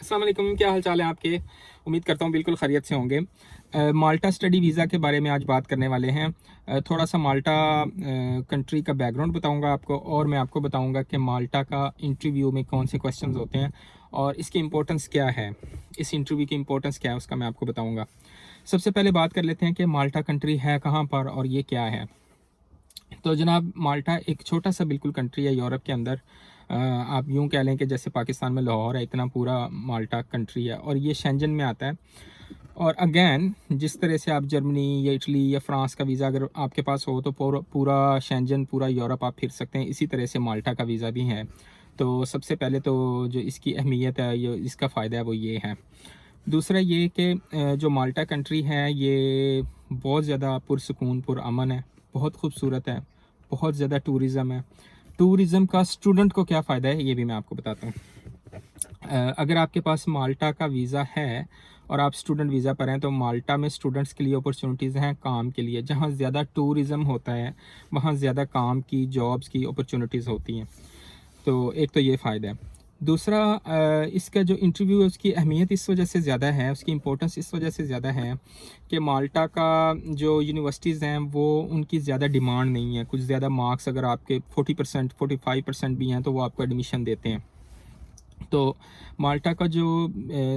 अस्सलाम वालेकुम, क्या हाल चाल है आपके। उम्मीद करता हूँ बिल्कुल खैरियत से होंगे। माल्टा स्टडी वीज़ा के बारे में आज बात करने वाले हैं। थोड़ा सा माल्टा कंट्री का बैकग्राउंड बताऊंगा आपको, और मैं आपको बताऊंगा कि माल्टा का इंटरव्यू में कौन से क्वेश्चंस होते हैं और इसकी इम्पोर्टेंस क्या है। इस इंटरव्यू की इम्पोर्टेंस क्या है उसका मैं आपको बताऊँगा। सबसे पहले बात कर लेते हैं कि माल्टा कंट्री है कहाँ पर और ये क्या है। तो जनाब, माल्टा एक छोटा सा बिल्कुल कंट्री है यूरोप के अंदर। आप यूं कह लें कि जैसे पाकिस्तान में लाहौर है, इतना पूरा माल्टा कंट्री है और ये शेंजन में आता है। और अगेन, जिस तरह से आप जर्मनी या इटली या फ्रांस का वीज़ा अगर आपके पास हो तो पूरा पूरा शेंजन, पूरा यूरोप आप फिर सकते हैं। इसी तरह से माल्टा का वीज़ा भी है। तो सबसे पहले तो जो इसकी अहमियत है, ये इसका फ़ायदा है, वो ये है। दूसरा ये कि जो माल्टा कंट्री है ये बहुत ज़्यादा पुरसकून पुरअमन है, बहुत खूबसूरत है, बहुत ज़्यादा टूरिज़म है। टूरिज़म का स्टूडेंट को क्या फ़ायदा है ये भी मैं आपको बताता हूँ। अगर आपके पास माल्टा का वीज़ा है और आप स्टूडेंट वीज़ा पर हैं तो माल्टा में स्टूडेंट्स के लिए अपॉर्चुनिटीज़ हैं काम के लिए। जहाँ ज़्यादा टूरिज़म होता है वहाँ ज़्यादा काम की, जॉब्स की अपॉर्चुनिटीज़ होती हैं। तो एक तो ये फ़ायदा है। दूसरा, इसका जो इंटरव्यू है उसकी अहमियत इस वजह से ज़्यादा है, उसकी इम्पोर्टेंस इस वजह से ज़्यादा है कि माल्टा का जो यूनिवर्सिटीज़ हैं वो उनकी ज़्यादा डिमांड नहीं है। कुछ ज़्यादा मार्क्स अगर आपके 40% 45% भी हैं तो वो आपको एडमिशन देते हैं। तो माल्टा का जो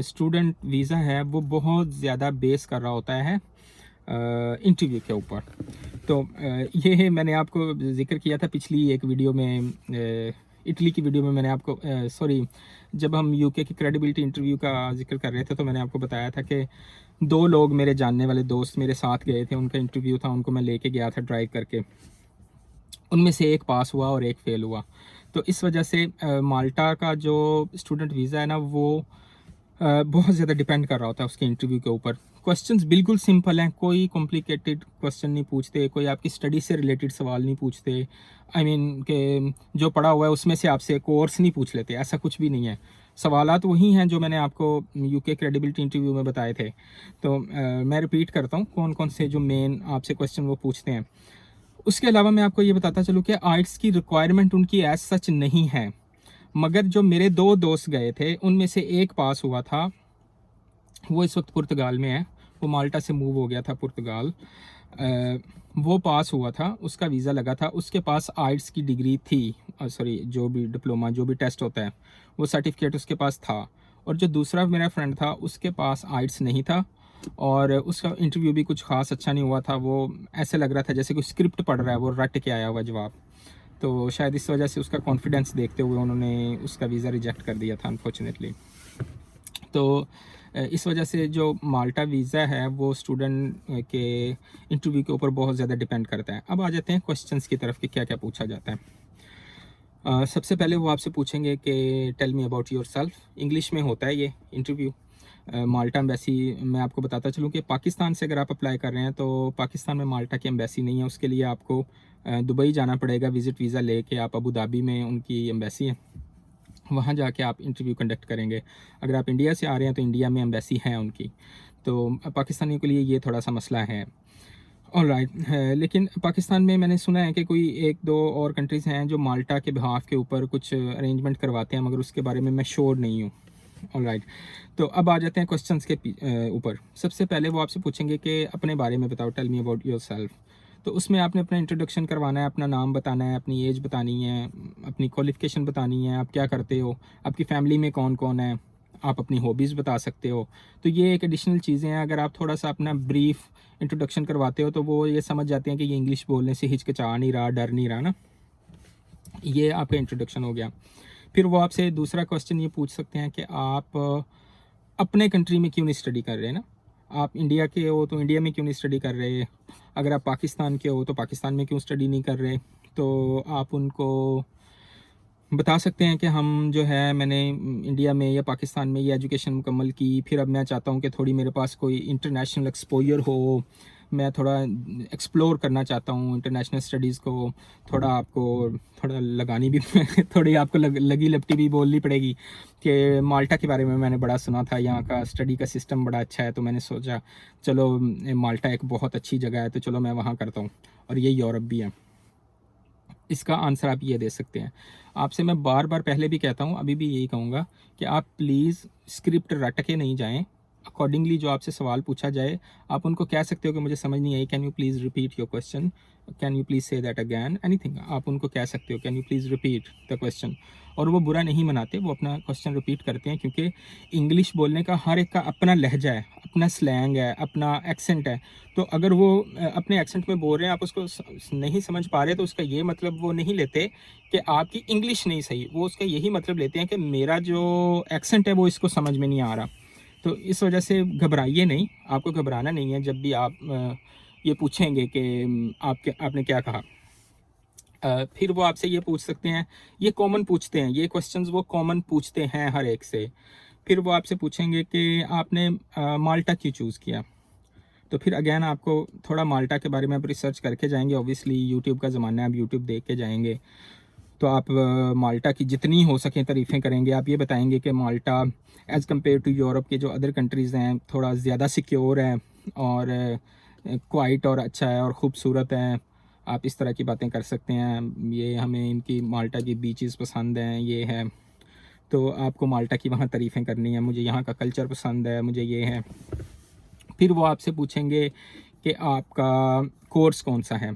स्टूडेंट वीज़ा है वो बहुत ज़्यादा बेस कर रहा होता है इंटरव्यू के ऊपर। तो ये मैंने आपको ज़िक्र किया था पिछली एक वीडियो में, इटली की वीडियो में मैंने आपको सॉरी, जब हम यूके की क्रेडिबिलिटी इंटरव्यू का जिक्र कर रहे थे तो मैंने आपको बताया था कि दो लोग मेरे जानने वाले दोस्त मेरे साथ गए थे, उनका इंटरव्यू था, उनको मैं लेके गया था ड्राइव करके। उनमें से एक पास हुआ और एक फेल हुआ। तो इस वजह से माल्टा का जो स्टूडेंट वीज़ा है ना वो बहुत ज़्यादा डिपेंड कर रहा होता है उसके इंटरव्यू के ऊपर। क्वेश्चंस बिल्कुल सिंपल हैं, कोई कॉम्प्लिकेटेड क्वेश्चन नहीं पूछते, कोई आपकी स्टडी से रिलेटेड सवाल नहीं पूछते। आई मीन के जो पढ़ा हुआ है उसमें से आपसे कोर्स नहीं पूछ लेते, ऐसा कुछ भी नहीं है। सवालात वही हैं जो मैंने आपको यूके क्रेडिबिलिटी इंटरव्यू में बताए थे। तो मैं रिपीट करता हूँ कौन कौन से जो मेन आपसे क्वेश्चन वो पूछते हैं। उसके अलावा मैं आपको ये बताता चलूँ कि आइट्स की रिक्वायरमेंट उनकी एज सच नहीं है, मगर जो मेरे दो दोस्त गए थे उनमें से एक पास हुआ था, वो इस वक्त पुर्तगाल में है। वो माल्टा से मूव हो गया था पुर्तगाल। वो पास हुआ था, उसका वीज़ा लगा था, उसके पास आइट्स की डिग्री थी, सॉरी जो भी डिप्लोमा जो भी टेस्ट होता है वो सर्टिफिकेट उसके पास था। और जो दूसरा मेरा फ्रेंड था उसके पास आइट्स नहीं था और उसका इंटरव्यू भी कुछ खास अच्छा नहीं हुआ था। वो ऐसे लग रहा था जैसे कोई स्क्रिप्ट पढ़ रहा है, वो रट के आया हुआ जवाब। तो शायद इस वजह से उसका कॉन्फिडेंस देखते हुए उन्होंने उसका वीज़ा रिजेक्ट कर दिया था अनफॉर्चुनेटली। तो इस वजह से जो माल्टा वीज़ा है वो स्टूडेंट के इंटरव्यू के ऊपर बहुत ज़्यादा डिपेंड करता है। अब आ जाते हैं क्वेश्चंस की तरफ कि क्या क्या पूछा जाता है। सबसे पहले वो आपसे पूछेंगे कि tell me about yourself. English में होता है ये इंटरव्यू। माल्टा एम्बेसी, मैं आपको बताता चलूँ कि पाकिस्तान से अगर आप अप्लाई कर रहे हैं तो पाकिस्तान में माल्टा की एम्बेसी नहीं है। उसके लिए आपको दुबई जाना पड़ेगा, विज़िट वीज़ा लेके। आप अबू धाबी में उनकी एम्बेसी है, वहाँ जाके आप इंटरव्यू कंडक्ट करेंगे। अगर आप इंडिया से आ रहे हैं तो इंडिया में एम्बेसी है उनकी। तो पाकिस्तानियों के लिए ये थोड़ा सा मसला है। ऑलराइट है, लेकिन पाकिस्तान में मैंने सुना है कि कोई एक दो और कंट्रीज़ हैं जो माल्टा के बिहाफ के ऊपर कुछ अरेंजमेंट करवाते हैं, मगर उसके बारे में मैं श्योर नहीं हूँ। ऑलराइट, तो अब आ जाते हैं क्वेश्चंस के ऊपर। सबसे पहले वो आपसे पूछेंगे कि अपने बारे में बताओ, tell me about yourself. तो उसमें आपने अपना इंट्रोडक्शन करवाना है, अपना नाम बताना है, अपनी एज बतानी है, अपनी क्वालिफ़िकेशन बतानी है, आप क्या करते हो, आपकी फ़ैमिली में कौन कौन है, आप अपनी हॉबीज़ बता सकते हो। तो ये एक एडिशनल चीज़ें हैं। अगर आप थोड़ा सा अपना ब्रीफ इंट्रोडक्शन करवाते हो तो वो ये समझ जाते हैं कि ये इंग्लिश बोलने से हिचकिचा नहीं रहा, डर नहीं रहा ना। ये आपका इंट्रोडक्शन हो गया। फिर वो आपसे दूसरा क्वेश्चन ये पूछ सकते हैं कि आप अपने कंट्री में क्यों नहीं स्टडी कर रहे ना। आप इंडिया के हो तो इंडिया में क्यों नहीं स्टडी कर रहे, अगर आप पाकिस्तान के हो तो पाकिस्तान में क्यों स्टडी नहीं कर रहे। तो आप उनको बता सकते हैं कि हम जो है, मैंने इंडिया में या पाकिस्तान में ये एजुकेशन मुकम्मल की, फिर अब मैं चाहता हूँ कि थोड़ी मेरे पास कोई इंटरनेशनल एक्सपोजर हो, मैं थोड़ा एक्सप्लोर करना चाहता हूँ इंटरनेशनल स्टडीज़ को। थोड़ा आपको थोड़ा लगानी भी थोड़ी आपको लगी लपटी भी बोलनी पड़ेगी कि माल्टा के बारे में मैंने बड़ा सुना था, यहाँ का स्टडी का सिस्टम बड़ा अच्छा है, तो मैंने सोचा चलो माल्टा एक बहुत अच्छी जगह है तो चलो मैं वहाँ करता हूँ, और ये यूरोप भी है। इसका आंसर आप ये दे सकते हैं। आपसे मैं बार बार पहले भी कहता हूँ, अभी भी यही कहूँगा कि आप प्लीज़ स्क्रिप्ट रट के नहीं जाएं। अकॉर्डिंगली जो आपसे सवाल पूछा जाए आप उनको कह सकते हो कि मुझे समझ नहीं आई, can you please repeat your question, can you please say that again, anything आप उनको कह सकते हो, can you please repeat the question. और वो बुरा नहीं मनाते, वो अपना क्वेश्चन रिपीट करते हैं, क्योंकि इंग्लिश बोलने का हर एक का अपना लहजा है, अपना स्लैंग है, अपना एक्सेंट है। तो अगर वो अपने एक्सेंट में बोल रहे हैं, आप उसको नहीं समझ पा रहे, तो उसका ये मतलब वो नहीं लेते कि आपकी इंग्लिश नहीं सही, वो उसका यही मतलब लेते हैं कि मेरा जो एक्सेंट है वो इसको समझ में नहीं आ रहा। तो इस वजह से घबराइए नहीं, आपको घबराना नहीं है जब भी आप ये पूछेंगे कि आपने क्या कहा। फिर वो आपसे ये पूछ सकते हैं, ये कॉमन पूछते हैं, ये क्वेश्चंस वो कॉमन पूछते हैं हर एक से। फिर वो आपसे पूछेंगे कि आपने माल्टा क्यों चूज़ किया। तो फिर अगेन आपको थोड़ा माल्टा के बारे में आप रिसर्च करके जाएंगे। ऑब्वियसली यूट्यूब का ज़माना है, आप यूट्यूब देख के जाएंगे, तो आप माल्टा की जितनी हो सकें तारीफ़ें करेंगे। आप ये बताएंगे कि माल्टा एज़ कम्पेयर टू यूरोप के जो अदर कंट्रीज़ हैं थोड़ा ज़्यादा सिक्योर है और क्वाइट और अच्छा है और ख़ूबसूरत है। आप इस तरह की बातें कर सकते हैं। ये हमें इनकी माल्टा की बीचेस पसंद हैं, ये है। तो आपको माल्टा की वहाँ तारीफ़ें करनी है, मुझे यहाँ का कल्चर पसंद है, मुझे ये है। फिर वो आपसे पूछेंगे कि आपका कोर्स कौन सा है।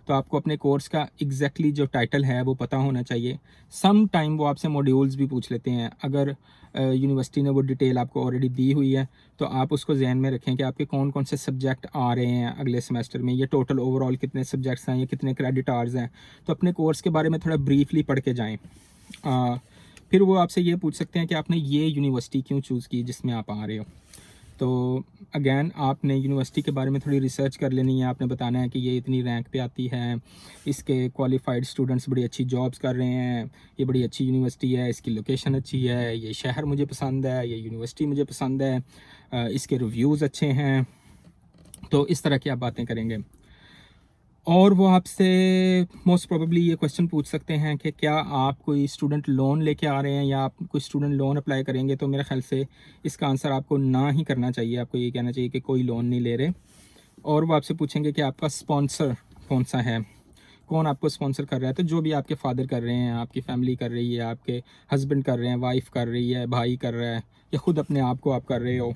तो आपको अपने कोर्स का एग्जैक्टली जो टाइटल है वो पता होना चाहिए। सम टाइम वो आपसे मॉड्यूल्स भी पूछ लेते हैं। अगर यूनिवर्सिटी ने वो डिटेल आपको ऑलरेडी दी हुई है तो आप उसको जहन में रखें कि आपके कौन कौन से सब्जेक्ट आ रहे हैं अगले सेमेस्टर में, ये टोटल ओवरऑल कितने सब्जेक्ट्स हैं, ये कितने क्रेडिट आवर्स हैं। तो अपने कोर्स के बारे में थोड़ा ब्रीफली पढ़ के जाएँ। फिर वो आपसे ये पूछ सकते हैं कि आपने ये यूनिवर्सिटी क्यों चूज़ की जिसमें आप आ रहे हो। तो अगेन आपने यूनिवर्सिटी के बारे में थोड़ी रिसर्च कर लेनी है। आपने बताना है कि ये इतनी रैंक पे आती है, इसके क्वालिफाइड स्टूडेंट्स बड़ी अच्छी जॉब्स कर रहे हैं, ये बड़ी अच्छी यूनिवर्सिटी है, इसकी लोकेशन अच्छी है, ये शहर मुझे पसंद है, ये यूनिवर्सिटी मुझे पसंद है, इसके रिव्यूज़ अच्छे हैं। तो इस तरह की आप बातें करेंगे। और वो आपसे मोस्ट प्रोबेबली ये क्वेश्चन पूछ सकते हैं कि क्या आप कोई स्टूडेंट लोन लेके आ रहे हैं या आप कोई स्टूडेंट लोन अप्लाई करेंगे। तो मेरे ख्याल से इसका आंसर आपको ना ही करना चाहिए, आपको ये कहना चाहिए कि कोई लोन नहीं ले रहे। और वो आपसे पूछेंगे कि आपका स्पॉन्सर कौन सा है, कौन आपको स्पॉन्सर कर रहा है। तो जो भी आपके फादर कर रहे हैं, आपकी फैमिली कर रही है, आपके हस्बैंड कर रहे हैं, वाइफ कर रही है, भाई कर रहा है, या ख़ुद अपने आप को आप कर रहे हो,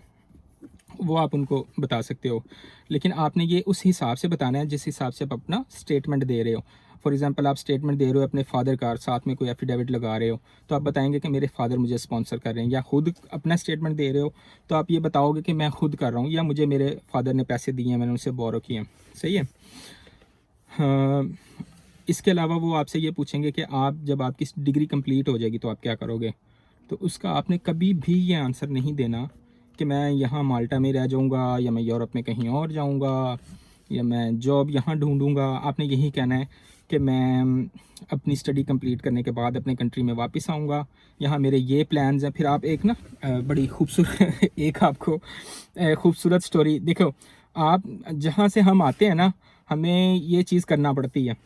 वो आप उनको बता सकते हो। लेकिन आपने ये उस हिसाब से बताना है जिस हिसाब से आप अपना स्टेटमेंट दे रहे हो। फॉर एग्जांपल आप स्टेटमेंट दे रहे हो अपने फादर का, साथ में कोई एफिडेविट लगा रहे हो, तो आप बताएंगे कि मेरे फादर मुझे स्पॉन्सर कर रहे हैं। या खुद अपना स्टेटमेंट दे रहे हो तो आप ये बताओगे कि मैं खुद कर रहा हूँ या मुझे मेरे फादर ने पैसे दिए हैं, मैंने उनसे बोरो किए हैं। सही है। हाँ, इसके अलावा वो आपसे ये पूछेंगे कि आप जब आपकी डिग्री कंप्लीट हो जाएगी तो आप क्या करोगे। तो उसका आपने कभी भी ये आंसर नहीं देना कि मैं यहाँ माल्टा में रह जाऊँगा या मैं यूरोप में कहीं और जाऊँगा या मैं जॉब यहाँ ढूंढूंगा। आपने यही कहना है कि मैं अपनी स्टडी कंप्लीट करने के बाद अपने कंट्री में वापस आऊँगा, यहाँ मेरे ये प्लान्स हैं। फिर आप एक ना बड़ी खूबसूरत एक आपको खूबसूरत स्टोरी देखो। आप जहाँ से हम आते हैं ना, हमें ये चीज़ करना पड़ती है।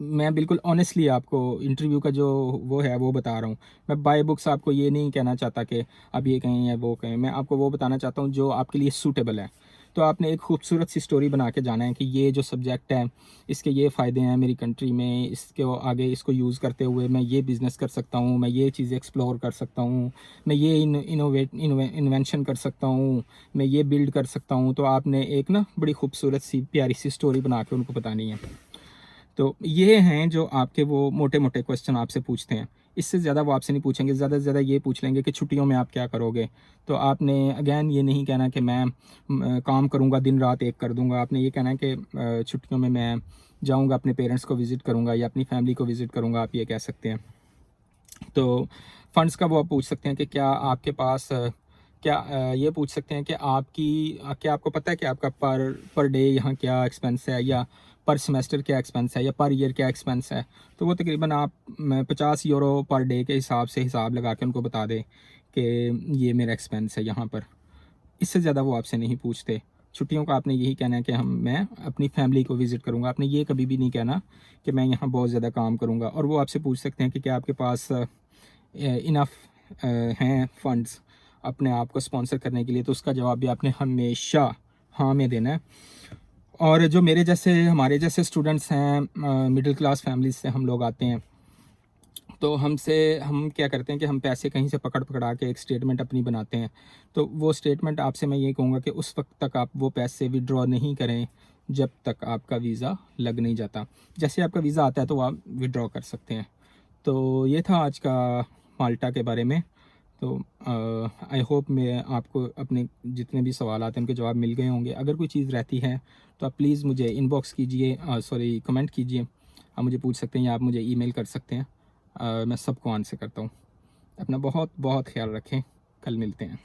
मैं बिल्कुल ऑनेस्टली आपको इंटरव्यू का जो वो है वो बता रहा हूँ। मैं बाय बुक्स आपको ये नहीं कहना चाहता कि अब ये कहें या वो कहें। मैं आपको वो बताना चाहता हूँ जो आपके लिए सूटेबल है। तो आपने एक खूबसूरत सी स्टोरी बना के जाना है कि ये जो सब्जेक्ट है इसके ये फ़ायदे हैं मेरी कंट्री में, इसके आगे इसको यूज़ करते हुए मैं ये बिज़नेस कर सकता हूँ, मैं ये चीज़ें एक्सप्लोर कर सकता हूँ, मैं ये इन्वेंशन कर सकता हूँ, मैं ये बिल्ड कर सकता हूँ। तो आपने एक ना बड़ी खूबसूरत सी प्यारी सी स्टोरी बना के उनको बतानी है। तो ये हैं जो आपके वो मोटे मोटे क्वेश्चन आपसे पूछते हैं। इससे ज़्यादा वो आपसे नहीं पूछेंगे। ज़्यादा से ज़्यादा ये पूछ लेंगे कि छुट्टियों में आप क्या करोगे। तो आपने अगेन ये नहीं कहना कि मैं काम करूँगा, दिन रात एक कर दूँगा। आपने ये कहना है कि छुट्टियों में मैं जाऊँगा, अपने पेरेंट्स को विज़िट करूँगा या अपनी फैमिली को विज़िट करूँगा, आप ये कह सकते हैं। तो फ़ंड्स का वो आप पूछ सकते हैं कि क्या आपके पास ये पूछ सकते हैं कि क्या आपको पता है कि आपका पर डे यहाँ क्या एक्सपेंस है, या पर सेमेस्टर क्या एक्सपेंस है, या पर ईयर क्या एक्सपेंस है। तो वो तकरीबन आप 50 यूरो पर डे के हिसाब से हिसाब लगा के उनको बता दें कि ये मेरा एक्सपेंस है यहाँ पर। इससे ज़्यादा वो आपसे नहीं पूछते। छुट्टियों का आपने यही कहना है कि मैं अपनी फैमिली को विज़िट करूँगा। आपने ये कभी भी नहीं कहना कि मैं यहाँ बहुत ज़्यादा काम करूँगा। और वो आपसे पूछ सकते हैं कि क्या आपके पास इनफ हैं फंड्स अपने आप को स्पॉन्सर करने के लिए। तो उसका जवाब भी आपने हमेशा हाँ में देना है। और जो मेरे जैसे हमारे जैसे स्टूडेंट्स हैं, मिडिल क्लास फैमिलीज से हम लोग आते हैं, तो हम क्या करते हैं कि हम पैसे कहीं से पकड़ पकड़ा के एक स्टेटमेंट अपनी बनाते हैं। तो वो स्टेटमेंट आपसे मैं ये कहूँगा कि उस वक्त तक आप वो पैसे विड्रॉ नहीं करें जब तक आपका वीज़ा लग नहीं जाता। जैसे आपका वीज़ा आता है तो आप विड्रॉ कर सकते हैं। तो ये था आज का माल्टा के बारे में। तो आई होप मैं आपको अपने जितने भी सवाल आते हैं उनके जवाब मिल गए होंगे। अगर कोई चीज़ रहती है तो आप प्लीज़ मुझे इनबॉक्स कीजिए, सॉरी कमेंट कीजिए। आप मुझे पूछ सकते हैं या आप मुझे ईमेल कर सकते हैं। मैं सबको आंसर करता हूँ। अपना बहुत बहुत ख्याल रखें। कल मिलते हैं।